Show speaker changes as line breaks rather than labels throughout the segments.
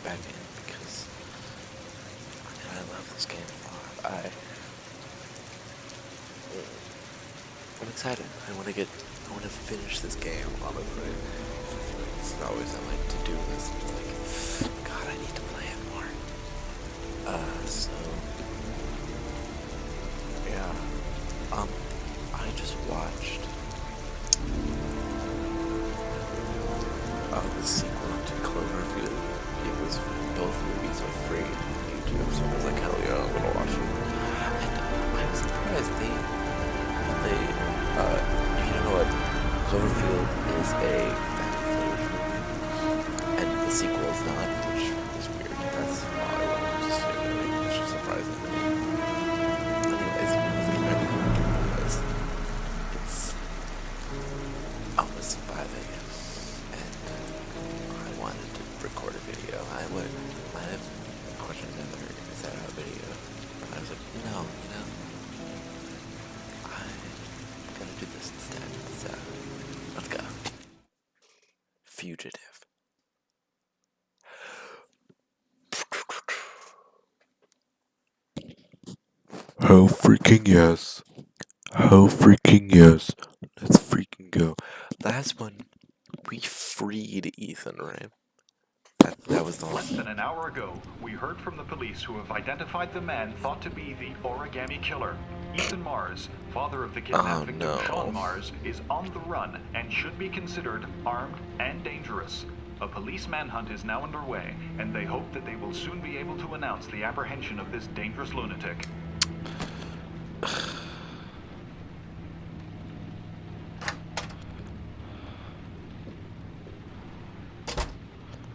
get back in because I love this game a lot. I'm excited. I want to finish this game, honestly. This is always I like to do this. It's like, God, I need to play it more. So, yeah. I just watched the sequel to Cloverfield. Both movies are free on YouTube, so I was like, hell yeah, I'm gonna watch them. And I was surprised you know what? Cloverfield is a found footage movie, and the sequel is not, which is weird. That's not what I wanted to say, really, which is surprising. Anyways, I was ready because it's almost 5 a.m. and I wanted to record a video. I have questioned whether is that a video, and I was like, no, I'm gonna do this instead. So let's go. Fugitive. Hell freaking yes. Hell freaking yes. Let's freaking go. Last one, we freed Ethan, right? That was the
Less than an hour ago, we heard from the police who have identified the man thought to be the origami killer. Ethan Mars, father of the kidnapped victim Sean Mars, is on the run and should be considered armed and dangerous. A police manhunt is now underway, and they hope that they will soon be able to announce the apprehension of this dangerous lunatic.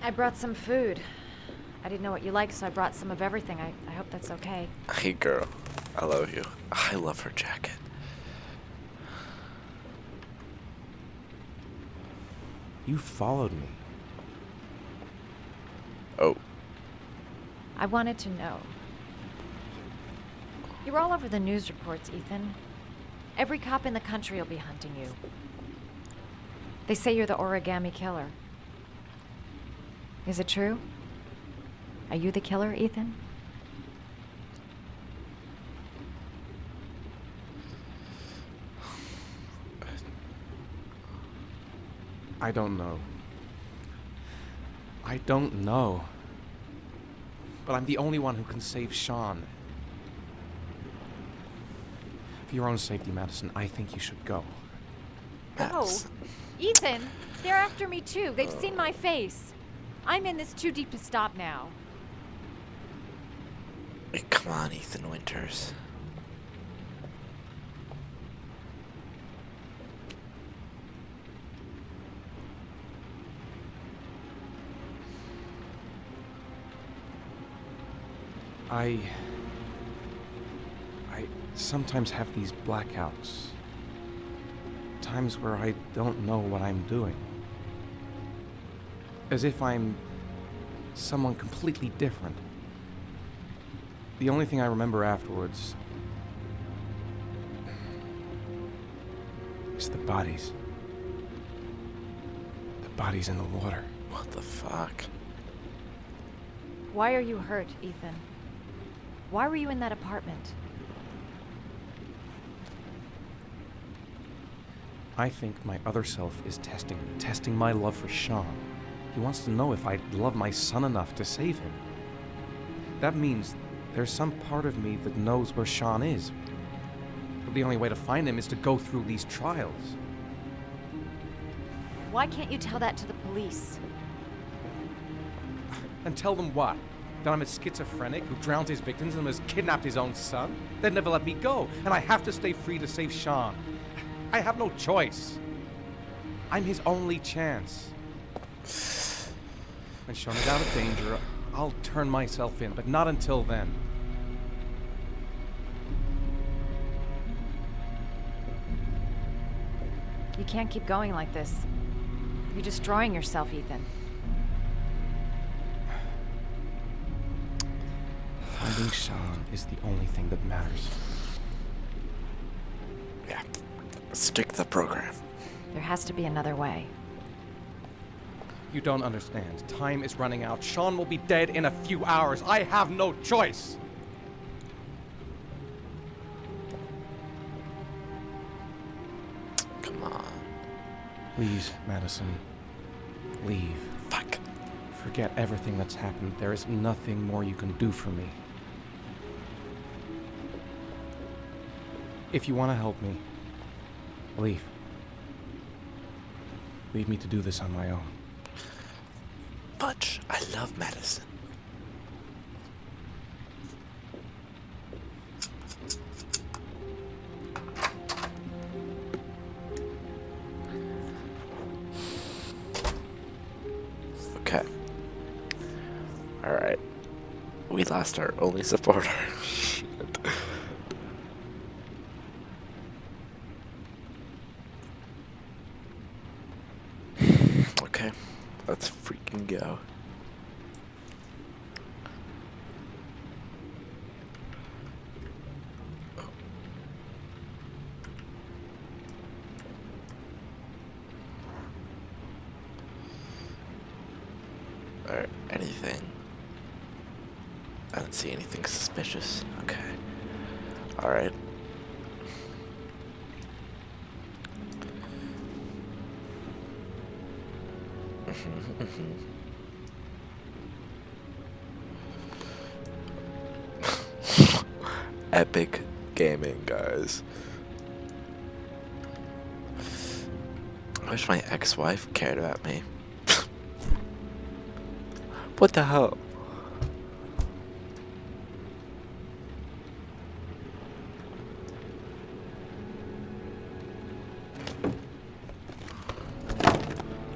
I brought some food. I didn't know what you liked, so I brought some of everything. I hope that's okay.
Hey girl, I love you. I love her jacket.
You followed me.
Oh.
I wanted to know. You're all over the news reports, Ethan. Every cop in the country will be hunting you. They say you're the origami killer. Is it true? Are you the killer, Ethan?
I don't know. I don't know. But I'm the only one who can save Sean. For your own safety, Madison, I think you should go.
Oh, Ethan, they're after me too. They've seen my face. I'm in this too deep to stop now.
Hey, come on, Ethan Winters.
I sometimes have these blackouts. Times where I don't know what I'm doing. As if I'm someone completely different. The only thing I remember afterwards is the bodies. The bodies in the water.
What the fuck?
Why are you hurt, Ethan? Why were you in that apartment?
I think my other self is testing my love for Sean. He wants to know if I love my son enough to save him. That means there's some part of me that knows where Sean is. But the only way to find him is to go through these trials.
Why can't you tell that to the police?
And tell them what? That I'm a schizophrenic who drowned his victims and has kidnapped his own son? They'd never let me go, and I have to stay free to save Sean. I have no choice. I'm his only chance. When Sean is out of danger, I'll turn myself in, but not until then.
You can't keep going like this. You're destroying yourself, Ethan.
Finding Sean is the only thing that matters.
Yeah. Stick to the program.
There has to be another way.
You don't understand. Time is running out. Sean will be dead in a few hours. I have no choice.
Come on.
Please, Madison. Leave.
Fuck.
Forget everything that's happened. There is nothing more you can do for me. If you want to help me, leave. Leave me to do this on my own.
Butch, I love Madison. Okay. Alright. We lost our only supporter. Shit. Okay. Let's freaking go. Alright, anything? I don't see anything suspicious. Okay. Alright. Epic gaming, guys. I wish my ex-wife cared about me. What the hell?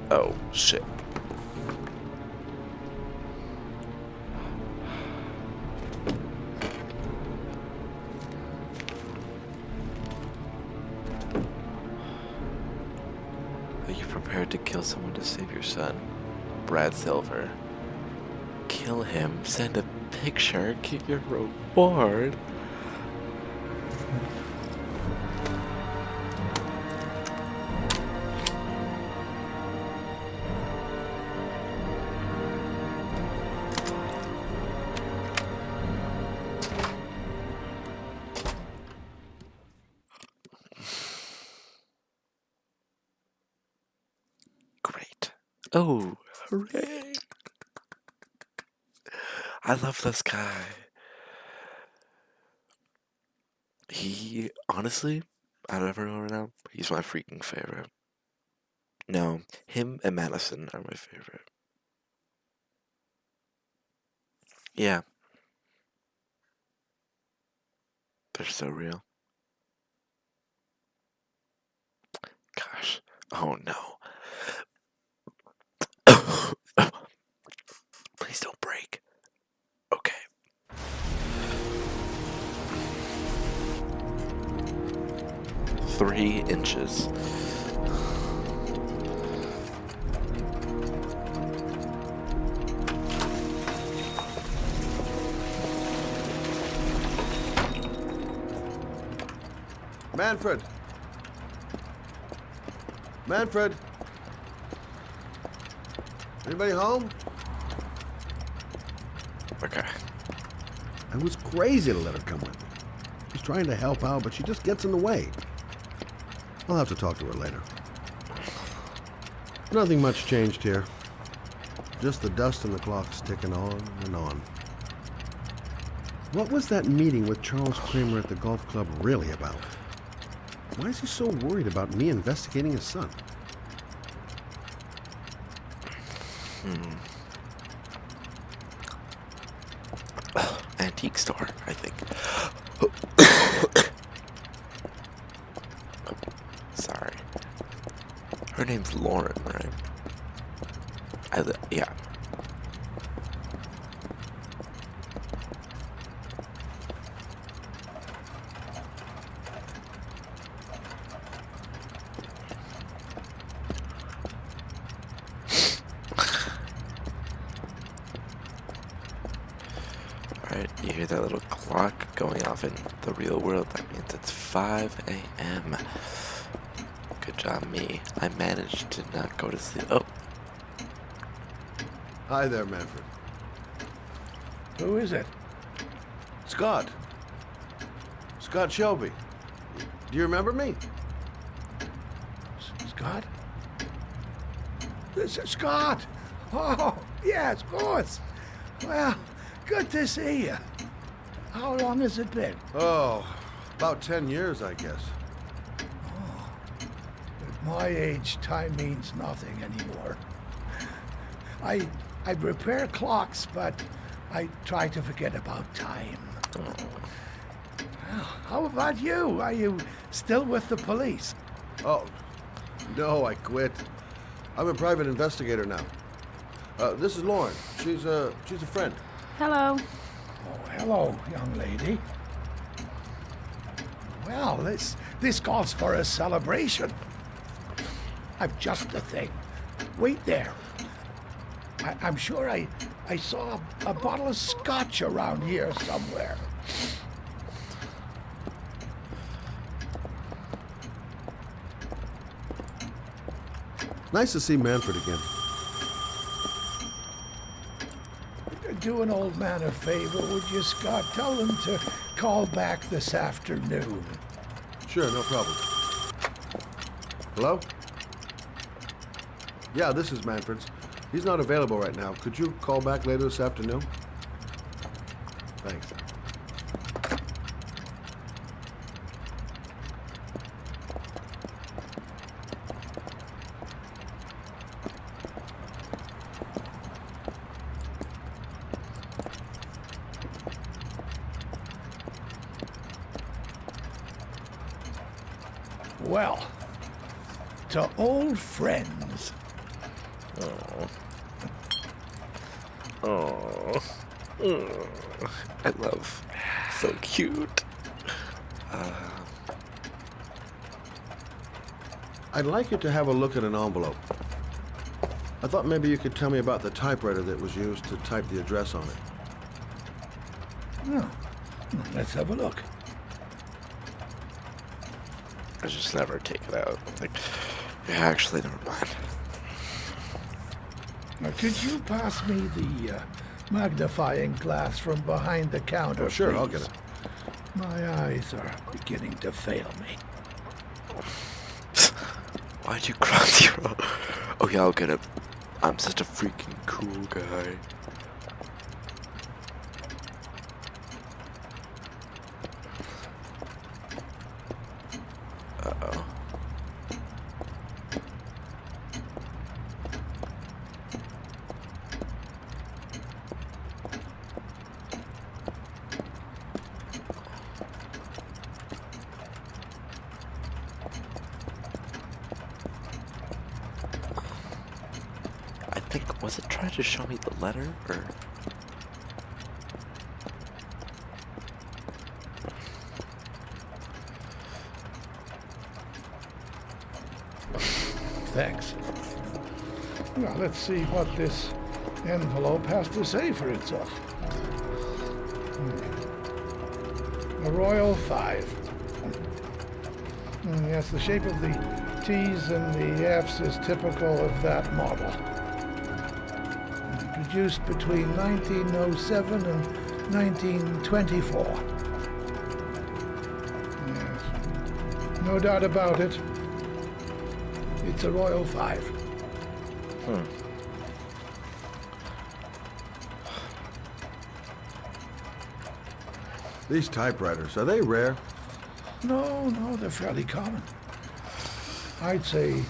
Oh, shit. Are you prepared to kill someone to save your son? Brad Silver. Kill him, send a picture, get your reward. Great. Oh, hooray. I love this guy. He, honestly, out of everyone right now, he's my freaking favorite. No, him and Madison are my favorite. Yeah. They're so real. Gosh. Oh no. Please don't break. Okay. 3 inches.
Manfred! Manfred! Anybody home?
Okay.
I was crazy to let her come with me. She's trying to help out, but she just gets in the way. I'll have to talk to her later. Nothing much changed here. Just the dust and the clock's ticking on and on. What was that meeting with Charles Kramer at the golf club really about? Why is he so worried about me investigating his son?
Antique store, I think. Sorry. Her name's Lauren, right? Yeah. Alright, you hear that little clock going off in the real world? That means it's 5 a.m. Good job, me. I managed to not go to sleep. Oh.
Hi there, Manfred.
Who is it?
Scott. Scott Shelby. Do you remember me?
Scott? This is Scott! Oh, yes, of course. Well, good to see you. How long has it been?
Oh, about 10 years, I guess.
At my age, time means nothing anymore. I repair clocks, but I try to forget about time. Well, how about you? Are you still with the police?
Oh, no, I quit. I'm a private investigator now. This is Lauren. She's a friend.
Hello.
Oh, hello, young lady. Well, this calls for a celebration. I've just the thing. Wait there. I'm sure I saw a bottle of scotch around here somewhere.
Nice to see Manfred again.
Do an old man a favor, would you, Scott? Tell him to call back this afternoon.
Sure, no problem. Hello? Yeah, this is Manfred's. He's not available right now. Could you call back later this afternoon? Thanks.
Well, to old friends.
Oh. I love. So cute.
I'd like you to have a look at an envelope. I thought maybe you could tell me about the typewriter that was used to type the address on it.
Oh, let's have a look.
I just never take it out. Like, yeah, actually, never mind.
Now, could you pass me the magnifying glass from behind the counter,
Oh, sure,
please?
I'll get it.
My eyes are beginning to fail me.
Why'd you cross your... Oh, yeah, I'll get it. I'm such a freaking cool guy. Uh-oh. I think, was it trying to show me the letter, or?
Thanks. Well, let's see what this envelope has to say for itself. A Royal 5. Yes, the shape of the T's and the F's is typical of that model. Produced between 1907 and 1924. Yes. No doubt about it. It's a Royal 5.
These typewriters, are they rare?
No, they're fairly common. I'd say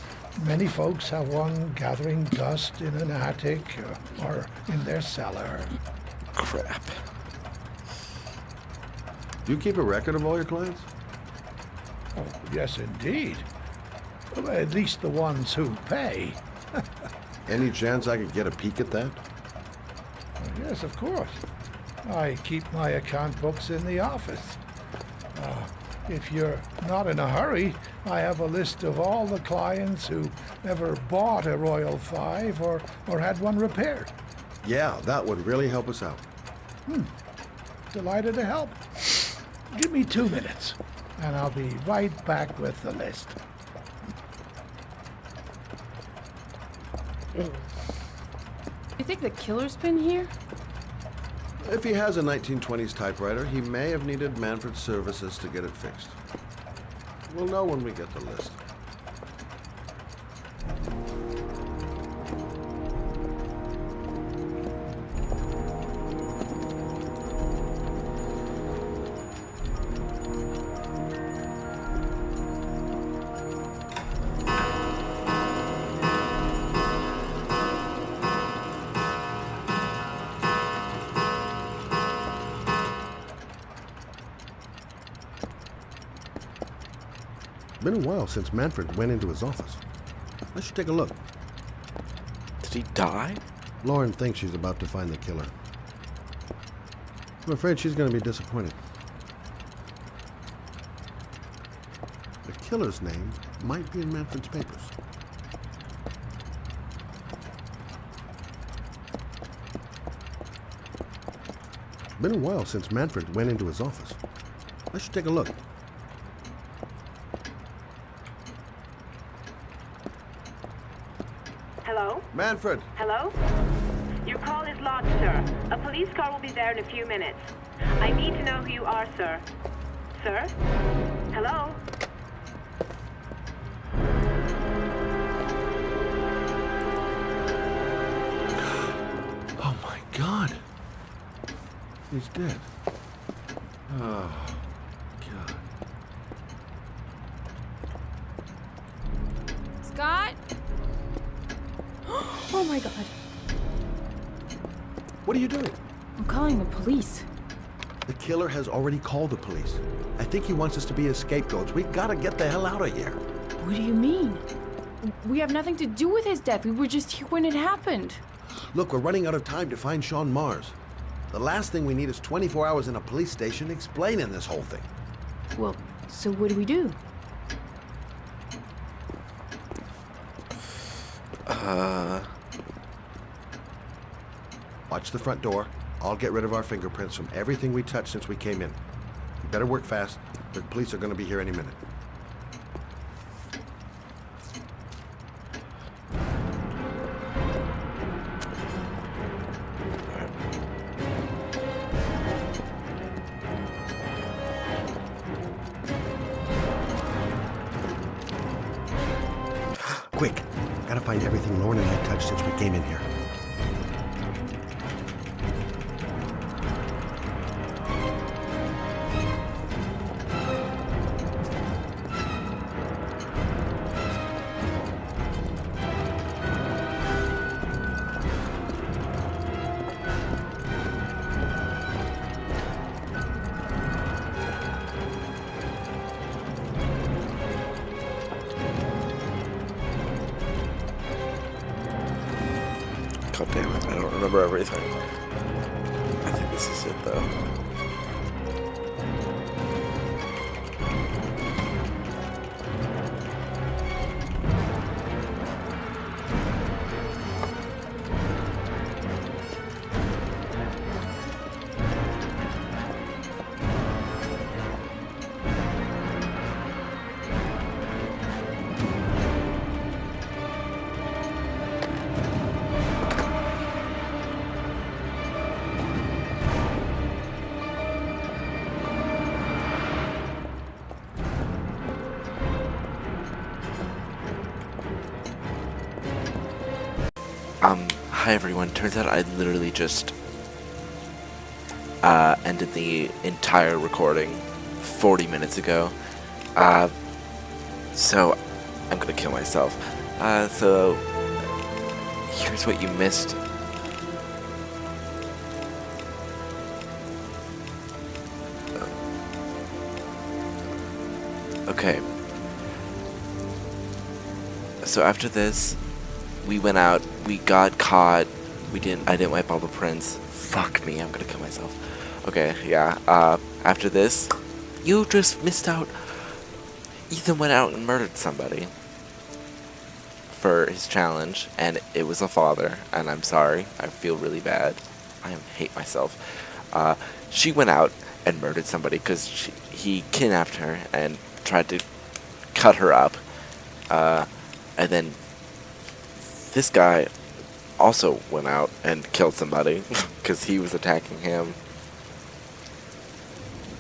many folks have one gathering dust in an attic or in their cellar.
Crap.
Do you keep a record of all your clients?
Oh, yes, indeed. Well, at least the ones who pay.
Any chance I could get a peek at that?
Yes, of course. I keep my account books in the office. If you're not in a hurry, I have a list of all the clients who ever bought a Royal 5 or had one repaired.
Yeah, that would really help us out.
Delighted to help. Give me 2 minutes, and I'll be right back with the list.
You think the killer's been here?
If he has a 1920s typewriter, he may have needed Manfred's services to get it fixed. We'll know when we get the list. Been a while since Manfred went into his office. I should take a look.
Did he die?
Lauren thinks she's about to find the killer. I'm afraid she's going to be disappointed. The killer's name might be in Manfred's papers. Been a while since Manfred went into his office. I should take a look.
Hello?
Manfred!
Hello? Your call is lodged, sir. A police car will be there in a few minutes. I need to know who you are, sir. Sir? Hello?
Oh my God! He's dead. Oh, God.
Scott? Oh my God.
What are you doing?
I'm calling the police.
The killer has already called the police. I think he wants us to be his scapegoats. We gotta get the hell out of here.
What do you mean? We have nothing to do with his death. We were just here when it happened.
Look, we're running out of time to find Sean Mars. The last thing we need is 24 hours in a police station explaining this whole thing.
Well, so what do we do?
Watch the front door. I'll get rid of our fingerprints from everything we touched since we came in. You better work fast. The police are going to be here any minute. Quick! Gotta find everything Lauren and I touched since we came in here.
God damn it, I don't remember everything. I think this is it though. Hi everyone, turns out I literally just ended the entire recording 40 minutes ago. So I'm gonna kill myself. So here's what you missed. Okay. So after this, we went out, we got caught, I didn't wipe all the prints. Fuck me, I'm gonna kill myself. Okay, yeah, after this, you just missed out. Ethan went out and murdered somebody for his challenge, and it was a father, and I'm sorry, I feel really bad. I hate myself. She went out and murdered somebody because he kidnapped her and tried to cut her up, and then this guy also went out and killed somebody because he was attacking him.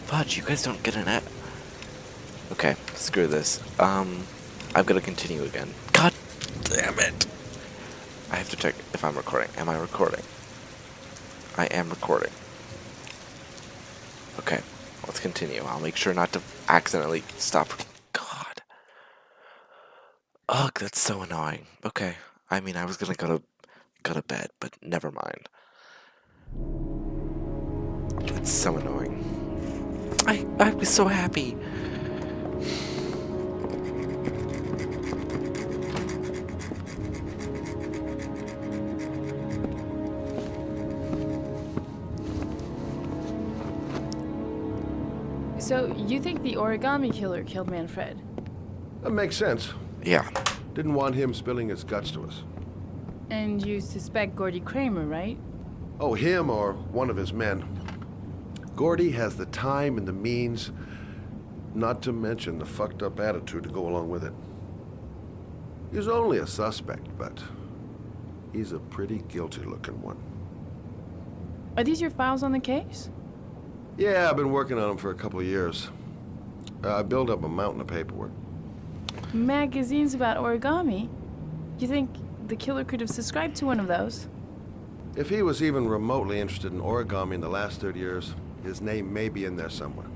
Fudge, you guys don't get an Okay, screw this. I'm gonna continue again. God damn it! I have to check if I'm recording. Am I recording? I am recording. Okay, let's continue. I'll make sure not to accidentally stop. God. Ugh, that's so annoying. Okay, I mean, I was gonna go to bed, but never mind. It's so annoying. I was so happy.
So, you think the origami killer killed Manfred?
That makes sense.
Yeah.
Didn't want him spilling his guts to us.
And you suspect Gordy Kramer, right?
Oh, him or one of his men. Gordy has the time and the means, not to mention the fucked up attitude to go along with it. He's only a suspect, but he's a pretty guilty-looking one.
Are these your files on the case?
Yeah, I've been working on him for a couple of years. I built up a mountain of paperwork.
Magazines about origami? You think the killer could have subscribed to one of those?
If he was even remotely interested in origami in the last 30 years, his name may be in there somewhere.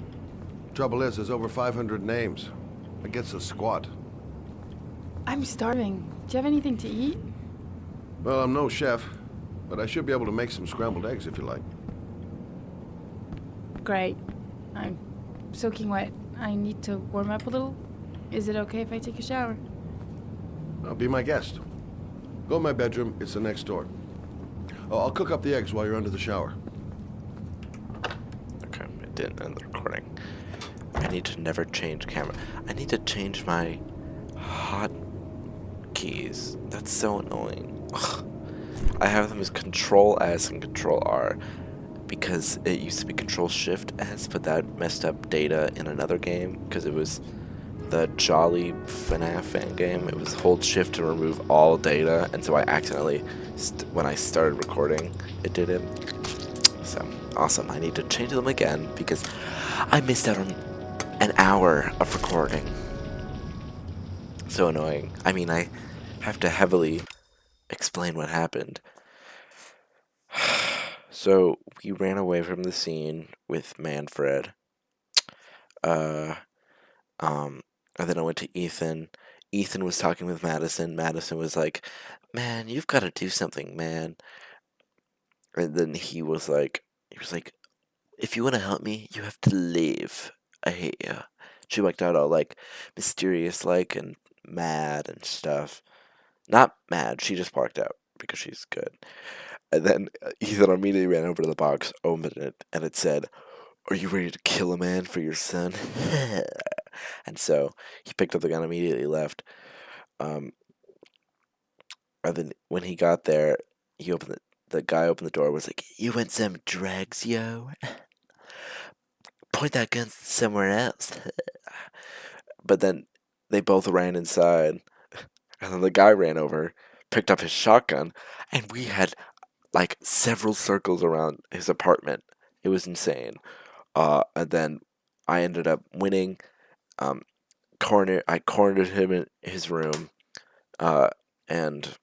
Trouble is, there's over 500 names. It gets a squat.
I'm starving. Do you have anything to eat?
Well, I'm no chef, but I should be able to make some scrambled eggs if you like.
Great. I'm soaking wet. I need to warm up a little. Is it okay if I take a shower?
Be my guest. Go in my bedroom, it's the next door. Oh, I'll cook up the eggs while you're under the shower.
Okay, it didn't end the recording. I need to never change camera. I need to change my hot keys. That's so annoying. Ugh. I have them as Control S and Control R because it used to be Control Shift S, but that messed up data in another game because it was the Jolly FNAF fan game. It was hold Shift to remove all data, and so I accidentally, when I started recording, it did it. So, awesome. I need to change them again because I missed out on an hour of recording. So annoying. I mean, I have to heavily explain what happened. So, we ran away from the scene with Manfred. And then I went to Ethan. Ethan was talking with Madison. Madison was like, "Man, you've got to do something, man." And then he was like, "If you want to help me, you have to leave. I hate you." She walked out all like mysterious, like, and mad and stuff. Not mad. She just walked out because she's good. And then Ethan immediately ran over to the box, opened it, and it said, "Are you ready to kill a man for your son?" And so he picked up the gun, immediately left. And then when he got there, he opened the guy opened the door, was like, "You want some drugs, yo? Point that gun somewhere else." But then they both ran inside, and then the guy ran over, picked up his shotgun, and we had like several circles around his apartment. It was insane. And then I ended up winning. I cornered him in his room, and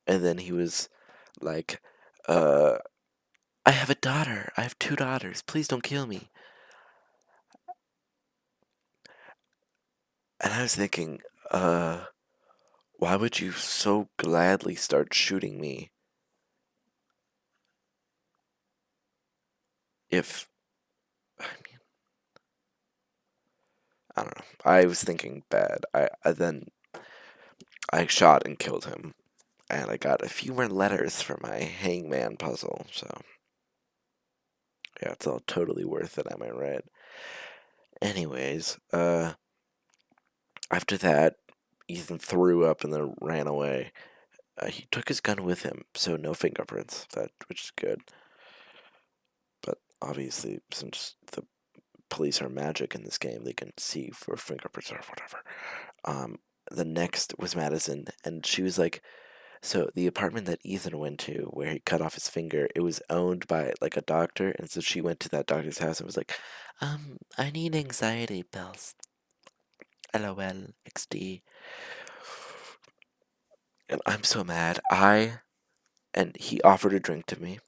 then he was like, "I have a daughter. I have 2 daughters. Please don't kill me." And I was thinking, why would you so gladly start shooting me if, I mean, I don't know. I was thinking bad. Then I shot and killed him, and I got a few more letters for my hangman puzzle, so yeah, it's all totally worth it, am I right? Anyways, after that, Ethan threw up and then ran away. He took his gun with him, so no fingerprints, which is good. But obviously, since the police are magic in this game, they can see for fingerprints or whatever. the next was Madison, and she was like, so the apartment that Ethan went to, where he cut off his finger, it was owned by like a doctor, and so she went to that doctor's house and was like, I need anxiety pills. LOL, XD. And I'm so mad. And he offered a drink to me.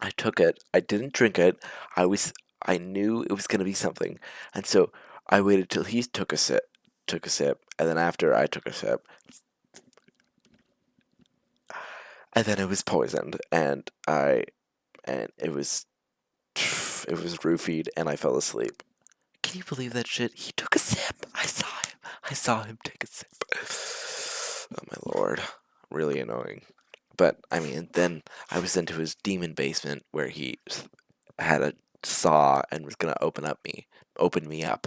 I took it. I didn't drink it. I knew it was gonna be something, and so I waited till he took a sip, and then after I took a sip, and then it was poisoned, and it was roofied, and I fell asleep. Can you believe that shit? He took a sip. I saw him take a sip. Oh my lord, really annoying. But I mean, then I was into his demon basement where he had a saw and was gonna open me up.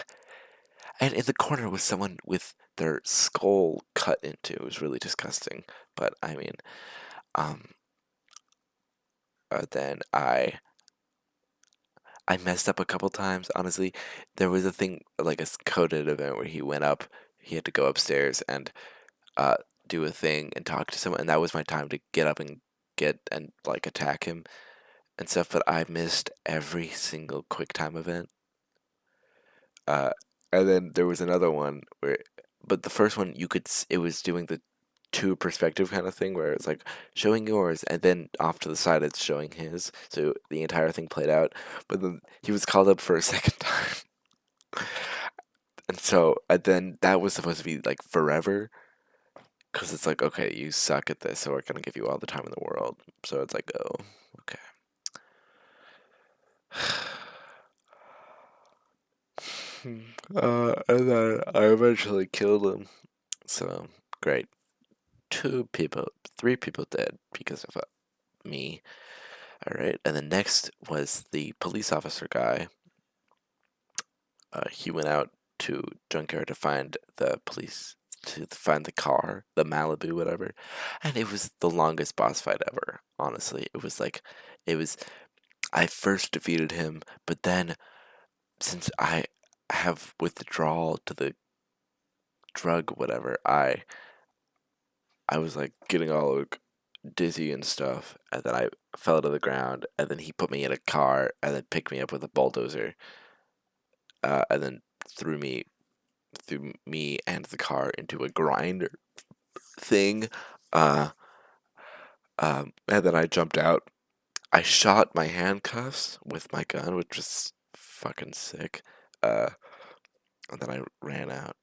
And in the corner was someone with their skull cut into. It was really disgusting. But I mean, then I messed up a couple times. Honestly, there was a thing like a coded event where he went up. He had to go upstairs and do a thing and talk to someone, and that was my time to get up and like attack him and stuff. But I missed every single quick time event. And then there was another one but the first one it was doing the two perspective kind of thing where it's like showing yours and then off to the side it's showing his, so the entire thing played out. But then he was called up for a second time, and so then that was supposed to be like forever, because it's like, okay, you suck at this, so we're gonna give you all the time in the world. So it's like, oh, okay. And then I eventually killed him. So great. 3 people dead because of me. All right, and then next was the police officer guy. He went out to junkyard to find the car, the Malibu, whatever, and it was the longest boss fight ever. Honestly, I first defeated him, but then since I have withdrawal to the drug, whatever, I was like getting all like dizzy and stuff, and then I fell to the ground, and then he put me in a car, and then picked me up with a bulldozer, and then threw me and the car into a grinder thing, and then I jumped out. I shot my handcuffs with my gun, which was fucking sick, and then I ran out.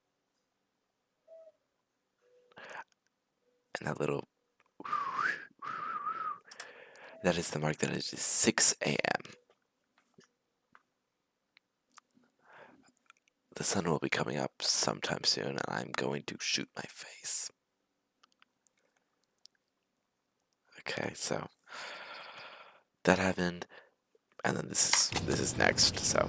And that is the mark that it is 6 a.m. The sun will be coming up sometime soon, and I'm going to shoot my face. Okay, so that happened, and then this is next, so.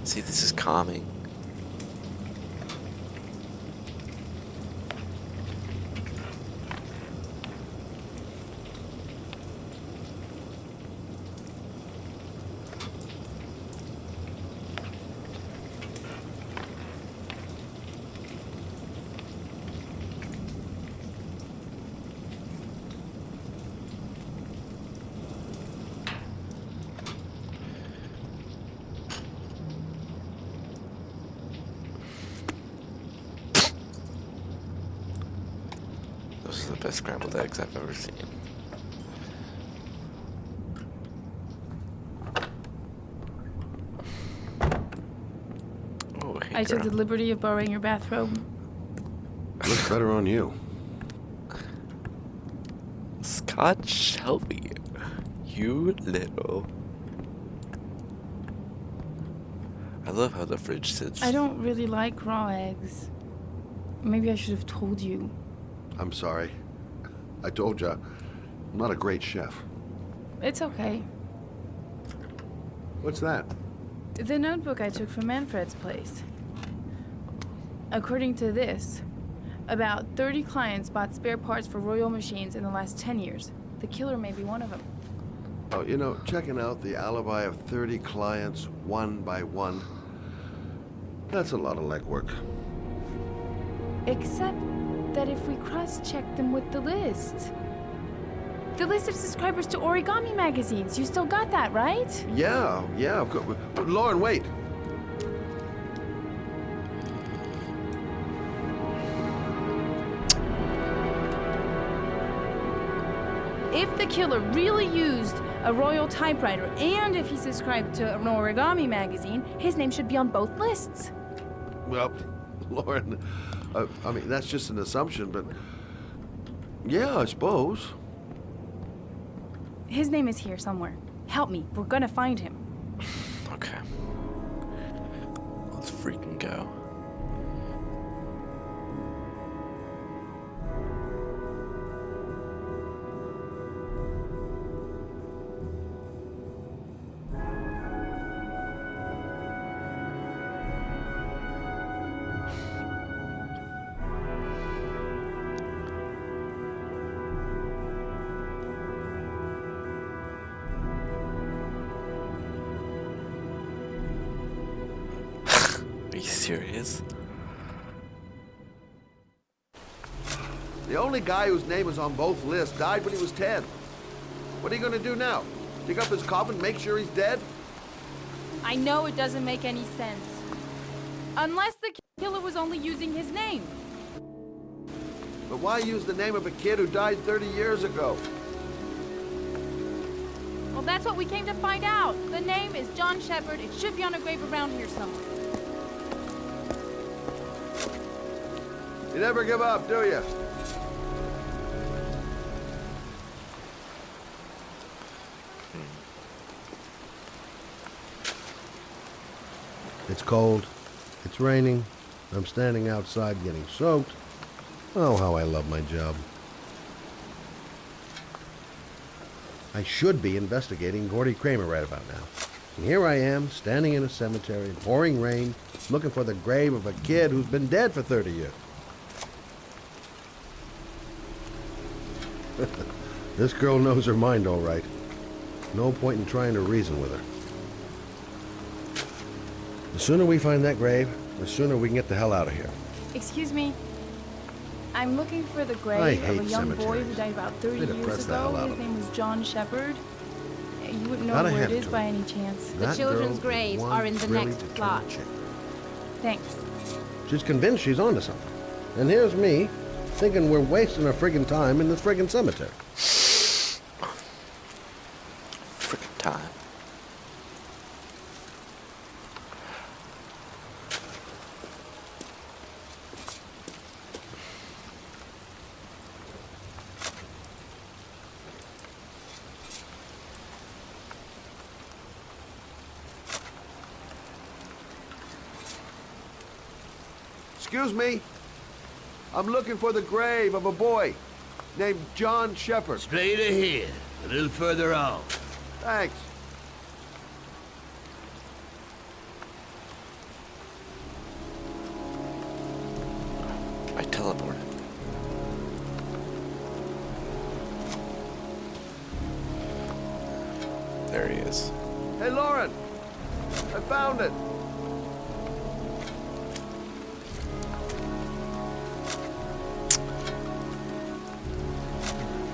See, this is calming. Those are the best scrambled eggs I've ever seen. Oh, hey,
I took
girl.
the liberty of borrowing your bathrobe.
Looks better on you.
Scott Shelby, you little. I love how the fridge sits.
I don't really like raw eggs. Maybe I should have told you.
I'm sorry. I told you, I'm not a great chef.
It's okay.
What's that?
The notebook I took from Manfred's place. According to this, about 30 clients bought spare parts for Royal machines in the last 10 years. The killer may be one of them.
Oh, you know, checking out the alibi of 30 clients one by one, that's a lot of legwork.
Except that if we cross-check them with the list. The list of subscribers to Origami magazines. You still got that, right?
Yeah, of course. Lauren, wait.
If the killer really used a royal typewriter and if he subscribed to an Origami magazine, his name should be on both lists.
Well, Lauren, I mean, that's just an assumption, but yeah, I suppose.
His name is here somewhere. Help me. We're gonna find him.
Okay. Let's freaking go. Are you serious?
The only guy whose name is on both lists died when he was 10. What are you gonna do now? Dig up his coffin, make sure he's dead?
I know it doesn't make any sense. Unless the killer was only using his name.
But why use the name of a kid who died 30 years ago?
Well, that's what we came to find out. The name is John Shepard. It should be on a grave around here somewhere.
You never give up, do you? It's cold. It's raining. I'm standing outside getting soaked. Oh, how I love my job. I should be investigating Gordy Kramer right about now. And here I am, standing in a cemetery, pouring rain, looking for the grave of a kid who's been dead for 30 years. This girl knows her mind all right. No point in trying to reason with her. The sooner we find that grave, the sooner we can get the hell out of here.
Excuse me. I'm looking for the
I
grave
hate
of a young boy
cemeteries.
who died about 30
They depress
years
the hell
ago.
out
His
of
name was John Shepard. You wouldn't know
Gotta
where
hand
it
it
is
to
by
him.
any chance.
That
children's
girl is
graves
one
are in the
really
next
determined
plot.
chick.
Thanks.
She's convinced she's onto something. And here's me, thinking we're wasting our friggin' time in this friggin' cemetery.
Freaking time.
Excuse me. I'm looking for the grave of a boy named John Shepard.
Straight ahead, a little further on.
Thanks.
I teleported. There he is.
Hey, Lauren. I found it.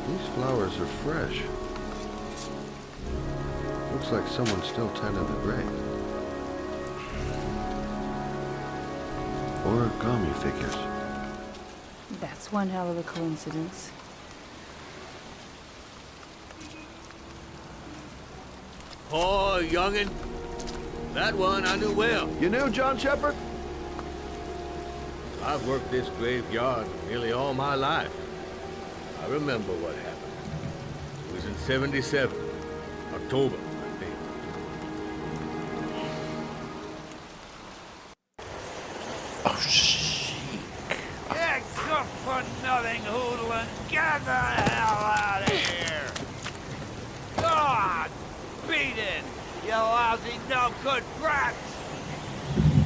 These flowers are fresh. Looks like someone's still tending the grave. Origami figures.
That's one hell of a coincidence.
Oh, youngin'. That one I knew well.
You knew John Shepard?
I've worked this graveyard nearly all my life. I remember what happened. It was in '77. October, I think.
Oh, shit.
Yeah, good for nothing, hoodlum. Get the hell out of here! God! Beat it! You lousy, no good brats!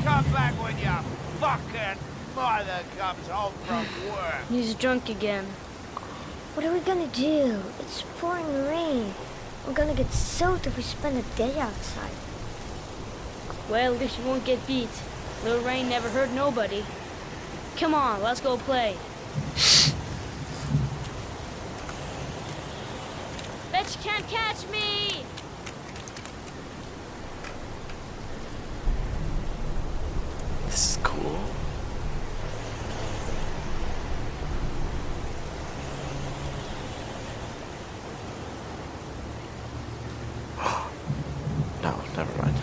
Come back when your fucking mother comes home from work.
He's drunk again. What are we gonna do? It's pouring rain. We're gonna get soaked if we spend a day outside.
Well, at least you won't get beat. Little rain never hurt nobody. Come on, let's go play. Bet you can't catch me!
This is cool. No, never mind.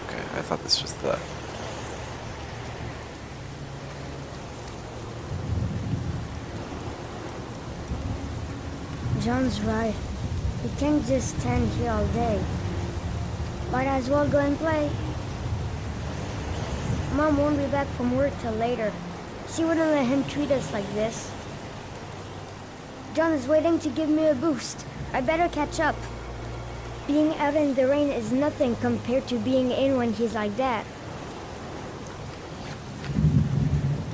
Okay, I thought this was the...
John's right. We can't just stand here all day. Might as well go and play. Mom won't be back from work till later. She wouldn't let him treat us like this. John is waiting to give me a boost. I better catch up. Being out in the rain is nothing compared to being in when he's like that.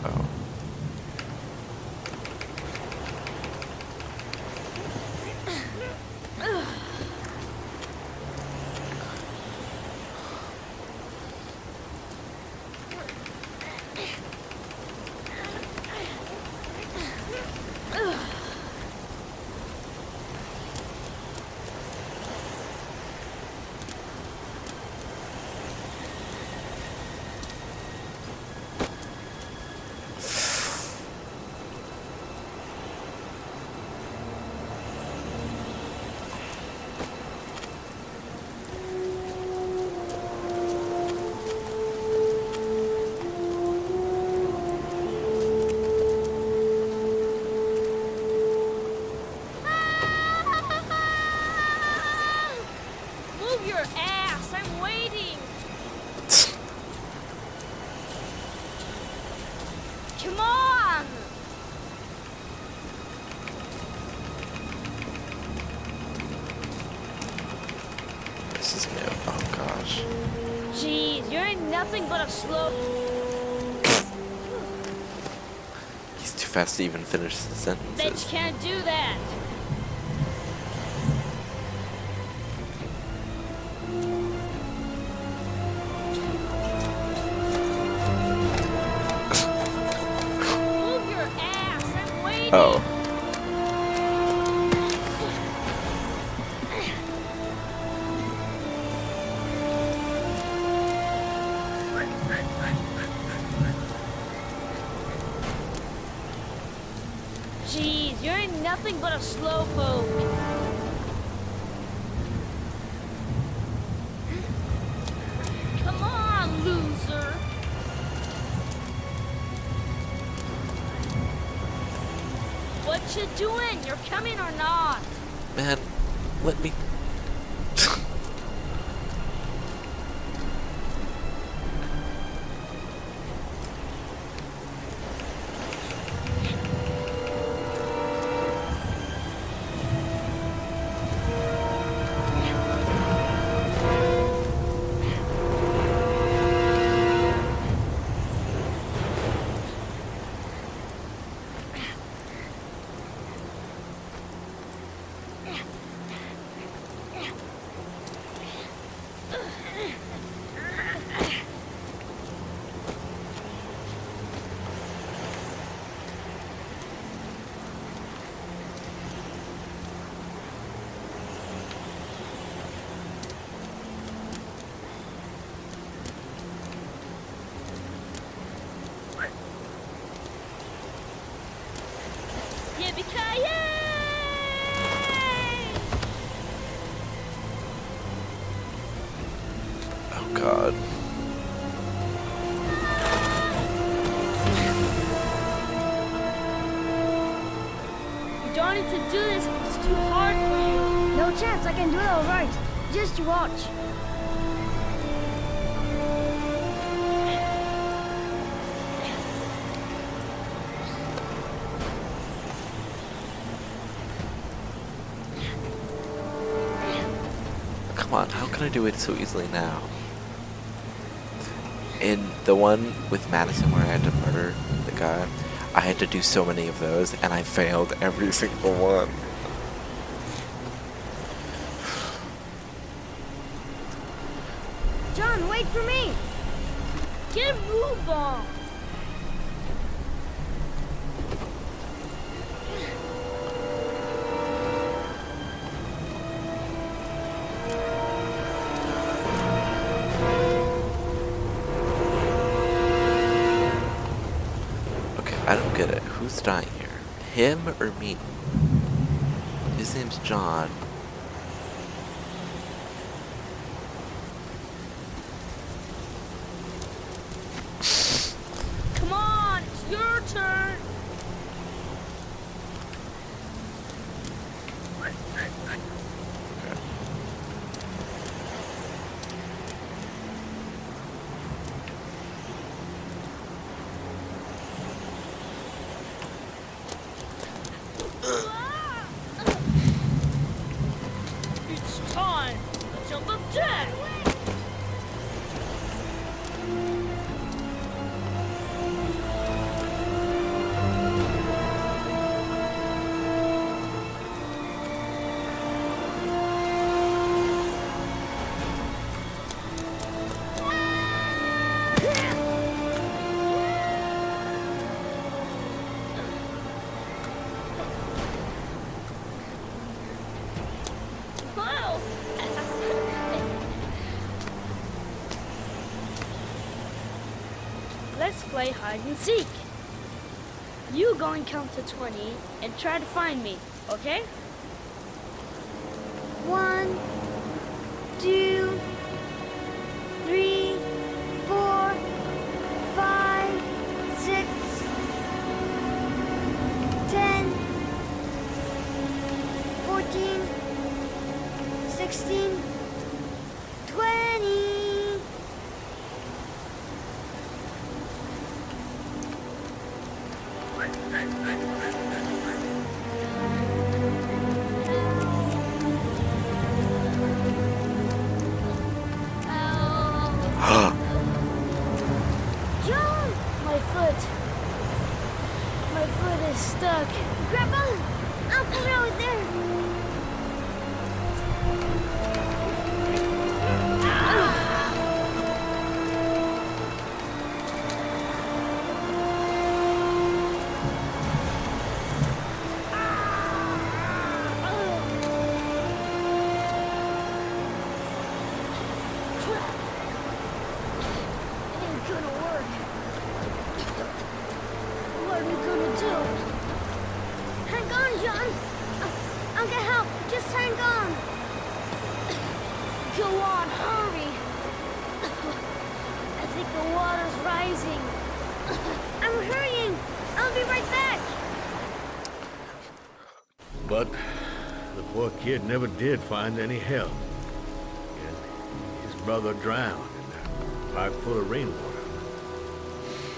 Oh.
Move your ass! I'm waiting! Come on!
This is new. Oh gosh.
Jeez, you're nothing but a slow...
He's too fast to even finish the
Bet
sentences.
you can't do that! Move your ass! I'm waiting!
Oh.
Jeez, you're nothing but a slowpoke. Come on, loser. What you doing? You're coming or not?
Man, let me... Oh god.
You don't need to do this. It's too hard for you.
No chance, I can do it all right. Just watch.
Come on, how can I do it so easily now? In the one with Madison where I had to murder the guy, I had to do so many of those, and I failed every single one.
John, wait for me!
Get a move on!
Okay, I don't get it. Who's dying here? Him or me? His name's John.
Come on, it's your turn! It's time! A jump of death! Wow! Let's play hide and seek. You go and count to 20 and try to find me, okay?
1, 2, 3, 4, 5, 6, 10, 14, 16, 20. John!
My foot. My foot is stuck.
Grandpa! I'll come out there.
It ain't gonna work. What are we gonna do?
Hang on, John. I'll get help. Just hang on.
Go on, hurry. I think the water's rising.
I'm hurrying. I'll be right back.
But the poor kid never did find any help. And his brother drowned in that pipe full of rainwater.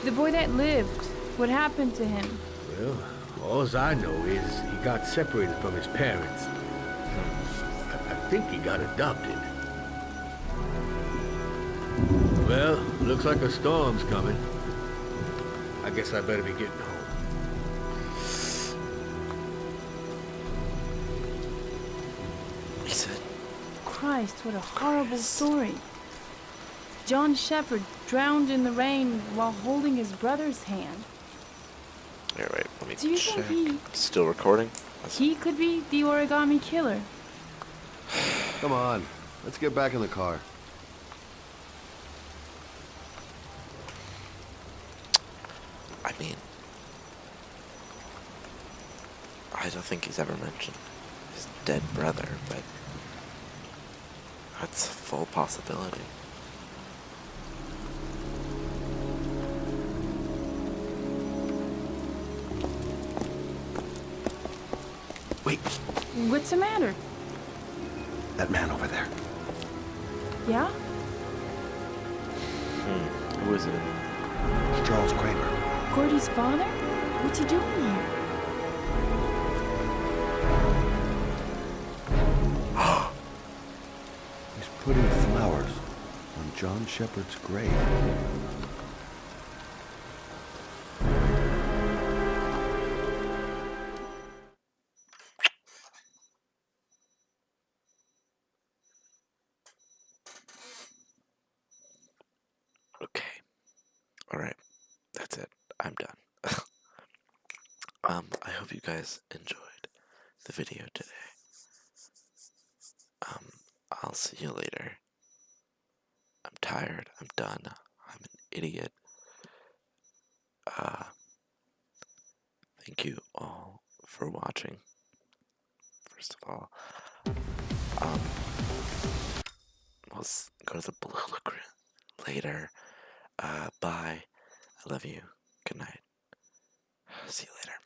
The boy that lived, what happened to him?
Well, all I know is he got separated from his parents. I think he got adopted. Well, looks like a storm's coming. I guess I better be getting home.
He said,
Christ, what a horrible story. John Shepherd drowned in the rain while holding his brother's hand.
all right, let me
Do you
check.
think
Still recording?
he could be the origami killer?
Come on, let's get back in the car.
I mean, I don't think he's ever mentioned his dead brother, but that's a full possibility.
Wait,
What's the matter?
that man over there.
Yeah?
Who is it?
It's Charles Kramer.
Gordy's father? What's he doing here?
He's putting flowers on John Shepherd's grave.
Alright, that's it. I'm done. I hope you guys enjoyed the video today. I'll see you later. I'm tired. I'm done. I'm an idiot. Thank you all for watching. First of all, we'll go to the blue lagoon later. Bye. I love you. Good night. See you later.